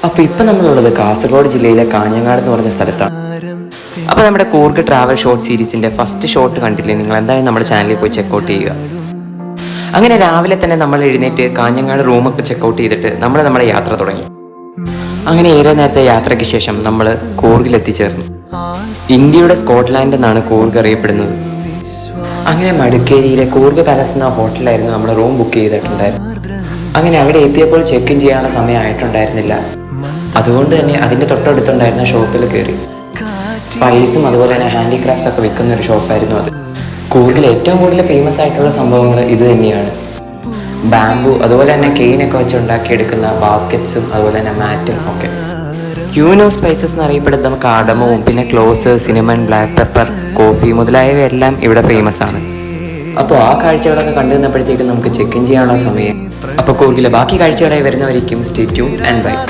അപ്പോൾ ഇപ്പം നമ്മളുള്ളത് കാസർഗോഡ് ജില്ലയിലെ കാഞ്ഞങ്ങാട് എന്ന് പറഞ്ഞ സ്ഥലത്താണ്. അപ്പോൾ നമ്മുടെ കൂർഗ് ട്രാവൽ ഷോർട്ട് സീരീസിൻ്റെ ഫസ്റ്റ് ഷോട്ട് കണ്ടില്ലേ, നിങ്ങൾ എന്തായാലും നമ്മുടെ ചാനലിൽ പോയി ചെക്കൗട്ട് ചെയ്യുക. അങ്ങനെ രാവിലെ തന്നെ നമ്മൾ എഴുന്നേറ്റ് കാഞ്ഞങ്ങാട് റൂമൊക്കെ ചെക്കൗട്ട് ചെയ്തിട്ട് നമ്മുടെ യാത്ര തുടങ്ങി. അങ്ങനെ ഏറെ നേരത്തെ യാത്രയ്ക്ക് ശേഷം നമ്മൾ കൂർഗിൽ എത്തിച്ചേർന്നു. ഇന്ത്യയുടെ സ്കോട്ട്ലാൻഡ് എന്നാണ് കൂർഗ് അറിയപ്പെടുന്നത്. അങ്ങനെ മടുക്കേരിയിലെ കൂർഗ് പാലസ് എന്ന ഹോട്ടലിലായിരുന്നു നമ്മൾ റൂം ബുക്ക് ചെയ്തിട്ടുണ്ടായിരുന്നു. അങ്ങനെ അവിടെ എത്തിയപ്പോൾ ചെക്ക് ഇൻ ചെയ്യാനുള്ള സമയമായിട്ടുണ്ടായിരുന്നില്ല. അതുകൊണ്ട് തന്നെ അതിൻ്റെ തൊട്ടടുത്തുണ്ടായിരുന്ന ഷോപ്പിൽ കയറി. സ്പൈസും അതുപോലെ തന്നെ ഹാൻഡിക്രാഫ്റ്റ്സ് ഒക്കെ വിൽക്കുന്ന ഒരു ഷോപ്പായിരുന്നു അത്. കൂർഗിൽ ഏറ്റവും കൂടുതൽ ഫേമസ് ആയിട്ടുള്ള സംഭവങ്ങൾ ഇത് തന്നെയാണ്. ബാംബു അതുപോലെ തന്നെ കെയിനൊക്കെ വെച്ച് ഉണ്ടാക്കിയെടുക്കുന്ന ബാസ്ക്കറ്റ്സും അതുപോലെ തന്നെ മാറ്റും ഒക്കെ. ക്യൂൻ ഓഫ് സ്പൈസസ് എന്നറിയപ്പെടുന്ന കാർഡമവും പിന്നെ cloves, cinnamon, black pepper, coffee മുതലായവയെല്ലാം ഇവിടെ ഫേമസ് ആണ്. അപ്പോൾ ആ കാഴ്ചകളൊക്കെ കണ്ടു നിന്നപ്പോഴത്തേക്കും നമുക്ക് ചെക്ക് ഇൻ ചെയ്യാനുള്ള സമയം. അപ്പോൾ കൂർഗിലെ ബാക്കി കാഴ്ചകളായി വരുന്നവരേക്കും സ്റ്റേ ട്യൂൺ ആൻഡ് ബൈ.